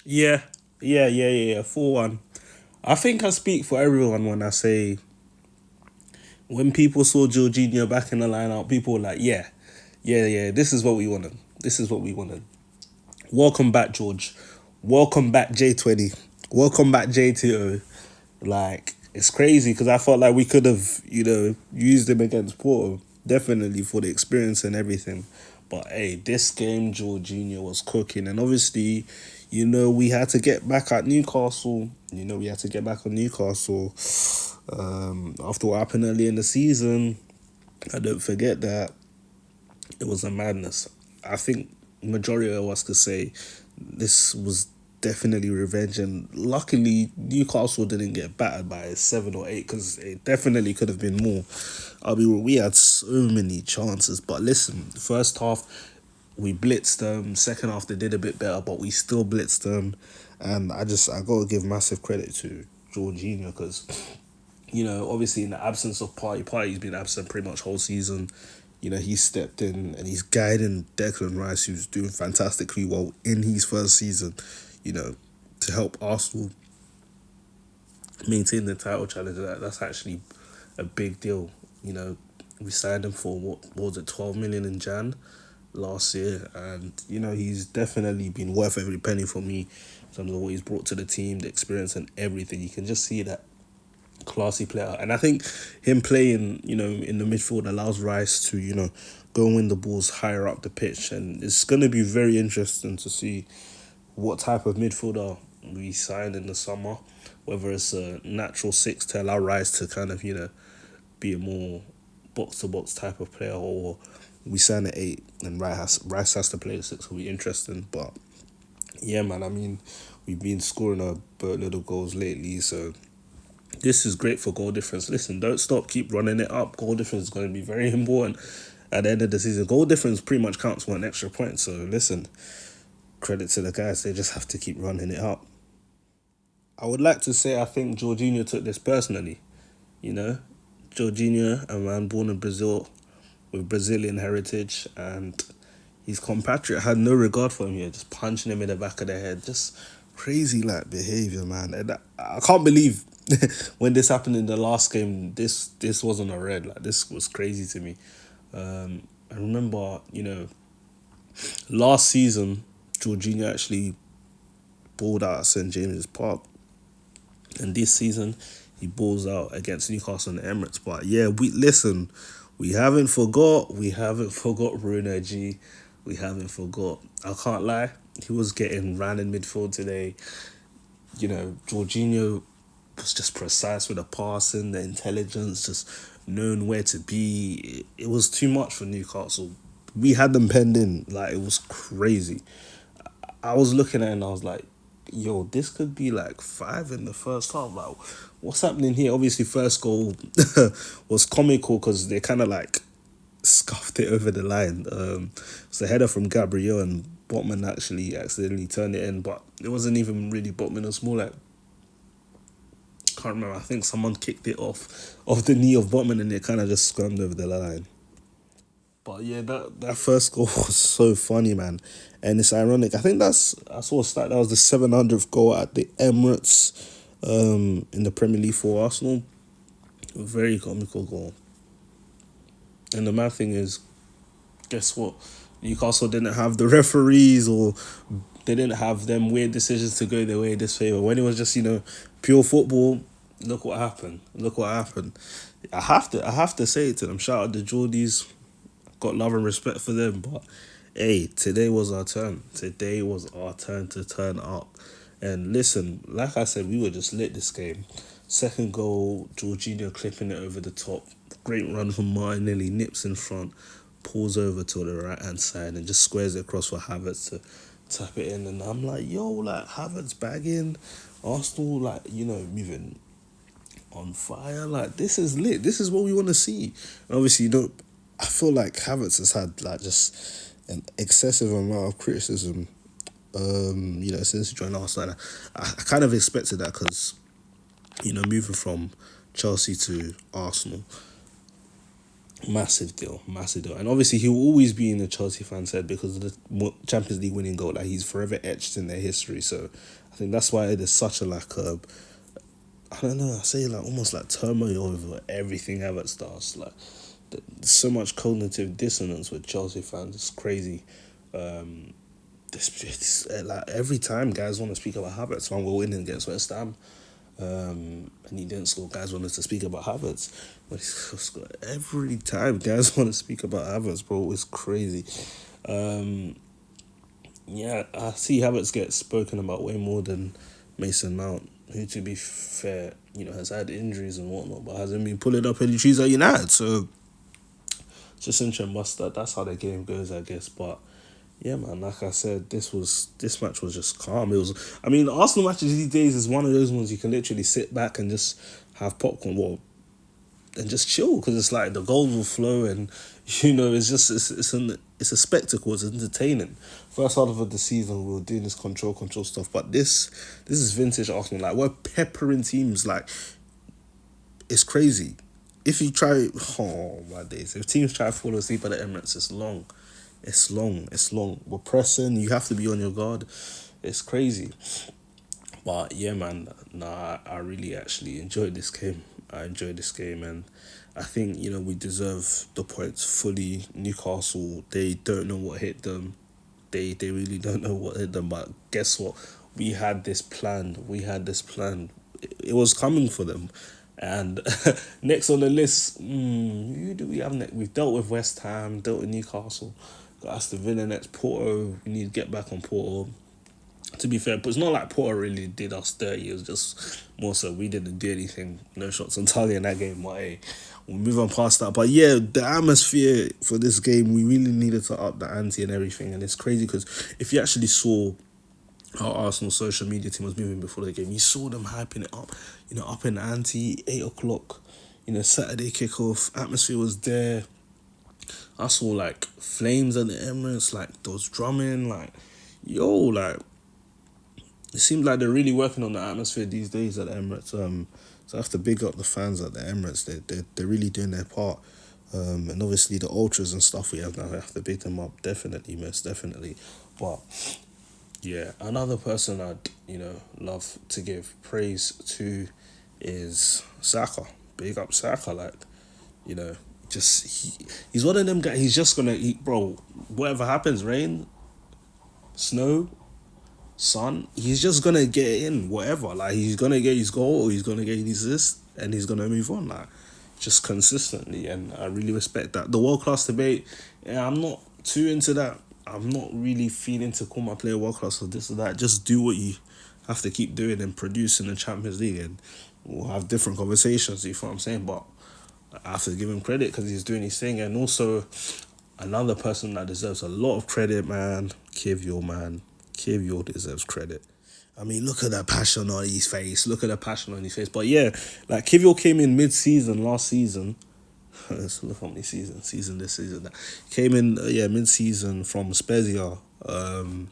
Yeah, yeah. 4-1. I think I speak for everyone when I say when people saw Jorginho back in the lineup, people were like, yeah, this is what we wanted. This is what we wanted. Welcome back, George. Welcome back, J20. Welcome back, J2O. Like, it's crazy because I felt like we could have, used him against Porto. Definitely for the experience and everything. But hey, this game, Jorginho was cooking. And obviously, we had to get back at Newcastle. We had to get back on Newcastle after what happened early in the season. I don't forget that it was a madness. I think majority of us could say this was definitely revenge, and luckily Newcastle didn't get battered by 7 or 8 because it definitely could have been more. I mean, we had so many chances, but listen, first half we blitzed them. Second half they did a bit better, but we still blitzed them, and I gotta give massive credit to Jorginho because obviously in the absence of Party's been absent pretty much whole season. He stepped in and he's guiding Declan Rice, who's doing fantastically well in his first season, you know, to help Arsenal maintain the title challenge. That's actually a big deal. We signed him for what was it, 12 million in Jan last year, and he's definitely been worth every penny for me in terms of what he's brought to the team, the experience and everything. You can just see that classy player. And I think him playing, in the midfield allows Rice to, go and win the balls higher up the pitch. And it's going to be very interesting to see what type of midfielder we sign in the summer, whether it's a natural six to allow Rice to kind of, be a more box to box type of player, or we sign at 8 and Rice has to play the 6. Will be interesting. But yeah, man, I mean, we've been scoring a boatload of goals lately, so this is great for goal difference. Listen, don't stop, keep running it up. Goal difference is going to be very important at the end of the season. Goal difference pretty much counts for an extra point. So listen, credit to the guys. They just have to keep running it up. I would like to say I think Jorginho took this personally. You know, Jorginho, a man born in Brazil with Brazilian heritage, and his compatriot had no regard for him here, just punching him in the back of the head. Just crazy like behavior, man. And I can't believe when this happened in the last game, this wasn't a red. Like, this was crazy to me. I remember, last season, Jorginho actually balled out at St James's Park, and this season he balls out against Newcastle and Emirates. But yeah, we haven't forgot. We haven't forgot Bruno G. We haven't forgot. I can't lie. He was getting ran in midfield today. Jorginho was just precise with the passing, the intelligence, just knowing where to be. It was too much for Newcastle. We had them penned in. Like, it was crazy. I was looking at it and I was like, yo, this could be like 5 in the first half. Like, what's happening here? Obviously, first goal was comical because they kind of like scuffed it over the line. It's a header from Gabriel, and Botman actually accidentally turned it in, but it wasn't even really Botman. It was more like, can't remember. I think someone kicked it off the knee of Botman, and it kind of just scrammed over the line. But yeah, that first goal was so funny, man, and it's ironic. I think I saw a stat that was the 700th goal at the Emirates, in the Premier League for Arsenal. A very comical goal. And the mad thing is, guess what? Newcastle didn't have the referees, or they didn't have them weird decisions to go their way in this favour. When it was just, pure football, look what happened. Look what happened. I have to say it to them. Shout out the Geordies. Got love and respect for them. But hey, today was our turn. Today was our turn to turn up. And listen, like I said, we were just lit this game. Second goal, Jorginho clipping it over the top. Great run from Martinelli, nips in front, pulls over to the right hand side and just squares it across for Havertz to tap it in. And I'm like, yo, like, Havertz bagging, Arsenal, like, moving on fire. Like, this is lit. This is what we want to see. And obviously, I feel like Havertz has had like just an excessive amount of criticism, since he joined Arsenal. I kind of expected that because, moving from Chelsea to Arsenal, Massive deal, massive deal. And obviously he will always be in the Chelsea fans' head because of the Champions League winning goal. Like, he's forever etched in their history. So I think that's why there's such a like I don't know, I say like almost like turmoil over everything Havertz does. Like, there's so much cognitive dissonance with Chelsea fans. It's crazy. Like every time guys want to speak about Havertz, man, we're winning against West Ham. And he didn't score. Guys wanted to speak about Havertz, but he's scored every time. Guys want to speak about Havertz, bro. It's crazy. Yeah, I see Havertz get spoken about way more than Mason Mount, who, to be fair, has had injuries and whatnot, but hasn't been pulling up any trees at United. So just interesting. That's how the game goes, I guess. But yeah, man, like I said, this match was just calm. It was, I mean, Arsenal matches these days is one of those ones you can literally sit back and just have popcorn, and just chill, because it's like the goals will flow, and it's just it's a spectacle. It's entertaining. First half of the season we were doing this control stuff, but this is vintage Arsenal. Like, we're peppering teams. Like, it's crazy. If you try, oh my days, if teams try to fall asleep at the Emirates, it's long. It's long. We're pressing. You have to be on your guard. It's crazy. But yeah, man, nah, I really actually enjoyed this game. And I think, we deserve the points fully. Newcastle, they don't know what hit them. They really don't know what hit them. But guess what? We had this plan. It was coming for them. And next on the list, who do we have next? We've dealt with West Ham, dealt with Newcastle, got Aston Villa next. Porto, we need to get back on Porto. To be fair, but it's not like Porto really did us dirty. It was just more so we didn't do anything. No shots on target in that game. But hey, we'll move on past that. But yeah, the atmosphere for this game, we really needed to up the ante and everything. And it's crazy because if you actually saw how Arsenal social media team was moving before the game, you saw them hyping it up, up in the ante, 8 o'clock, Saturday kickoff, atmosphere was there. I saw like flames at the Emirates, like those drumming, like, like, it seems like they're really working on the atmosphere these days at the Emirates. So I have to big up the fans at the Emirates. They're really doing their part. And obviously the ultras and stuff we have now, I have to big them up, definitely, most definitely. But yeah, another person I'd love to give praise to is Saka. Big up Saka, like, he's one of them guys. He's just gonna eat, bro. Whatever happens, rain, snow, sun, he's just gonna get in, whatever. Like, he's gonna get his goal, or he's gonna get his assist, and he's gonna move on, like, just consistently. And I really respect that. The world class debate, yeah, I'm not too into that. I'm not really feeling to call my player world class or this or that. Just do what you have to keep doing and produce in the Champions League, and we'll have different conversations. You know what I'm saying? But I have to give him credit because he's doing his thing. And also, another person that deserves a lot of credit, man, Kiwior, man. Kiwior deserves credit. I mean, look at that passion on his face. But yeah, like, Kiwior came in mid-season last season. Let's look how many season this season. Came in, mid-season from Spezia, from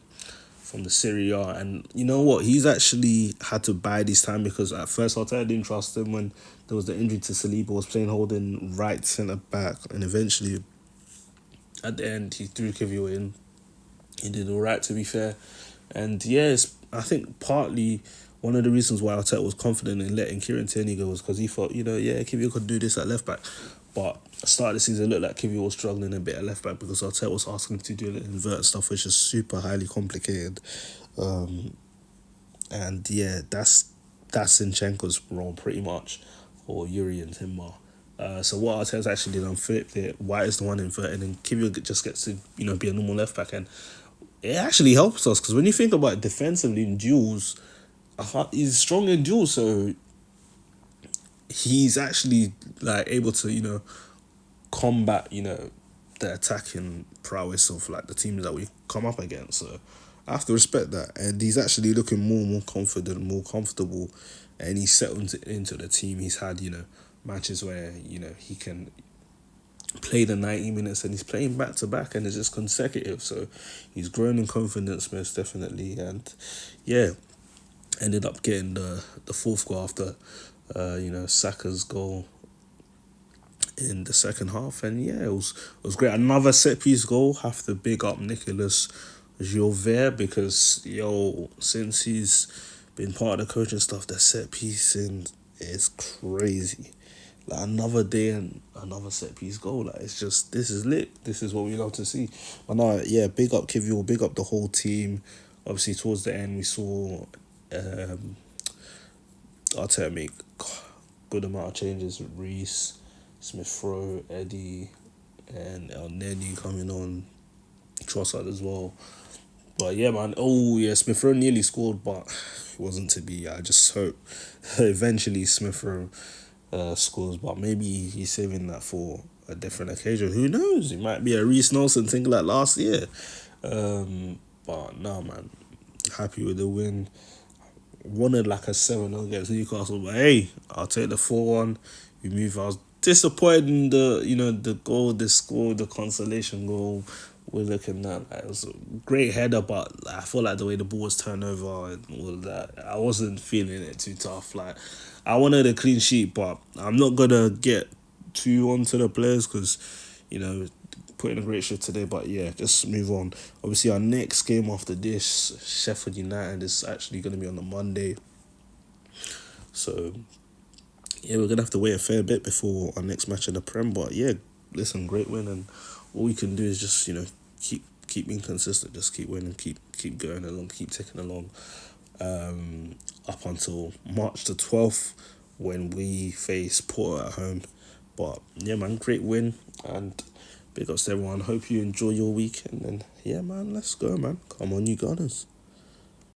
the Serie A. And you know what? He's actually had to bide his time because at first Arteta didn't trust him when there was the injury to Saliba, was playing holding right centre-back. And eventually, at the end, he threw Kiwior in. He did all right, to be fair. And yes, I think partly one of the reasons why Arteta was confident in letting Kieran Tierney go was because he thought, Kiwior could do this at left back. But at the start of the season, it looked like Kiwior was struggling a bit at left back because Arteta was asking him to do the invert stuff, which is super highly complicated. And yeah, that's Zinchenko's role pretty much, or Yuri and Timber. So what Arteta's actually done, flipped it. White is the one inverted, and Kiwior just gets to be a normal left back, and it actually helps us because when you think about it defensively in duels, he's strong in duels, so he's actually like able to combat the attacking prowess of like the teams that we come up against. So I have to respect that, and he's actually looking more and more confident, more comfortable, and he's settled into the team. He's had matches where he can play the 90 minutes and he's playing back to back and it's just consecutive, so he's grown in confidence most definitely. And yeah, ended up getting the fourth goal after Saka's goal in the second half, and yeah, it was great. Another set piece goal. Have to big up Nicolas Jover, because since he's been part of the coaching stuff, the set piece and is crazy. Like another day and another set piece goal. Like it's just, this is lit. This is what we love to see. But no, yeah, big up Kivior, big up the whole team. Obviously, towards the end, we saw Arteta make good amount of changes with Reece, Smith Rowe, Eddie, and El Neni coming on, Trossard as well. But yeah, man. Oh yeah, Smith Rowe nearly scored, but it wasn't to be. I just hope eventually Smith Rowe scores, but maybe he's saving that for a different occasion. Who knows? It might be a Reece Nelson thing like last year. But no, man. Happy with the win. Wanted like a 7-0 against Newcastle, but hey, I'll take the 4-1. We move. I was disappointed in the goal they scored, the consolation goal. We're looking at, like, it was a great header, but like, I feel like the way the ball was turned over and all of that, I wasn't feeling it too tough. Like, I wanted a clean sheet, but I'm not gonna get too onto the players because put in a great shift today. But yeah, just move on. Obviously, our next game after this, Sheffield United, is actually going to be on the Monday. So yeah, we're going to have to wait a fair bit before our next match in the Prem. But yeah, listen, great win, and all we can do is just keep being consistent, just keep winning, keep going along, keep ticking along, up until March the 12th when we face Porto at home. But yeah, man, great win, and big ups to everyone. Hope you enjoy your weekend. And yeah, man, let's go, man. Come on, you Gunners.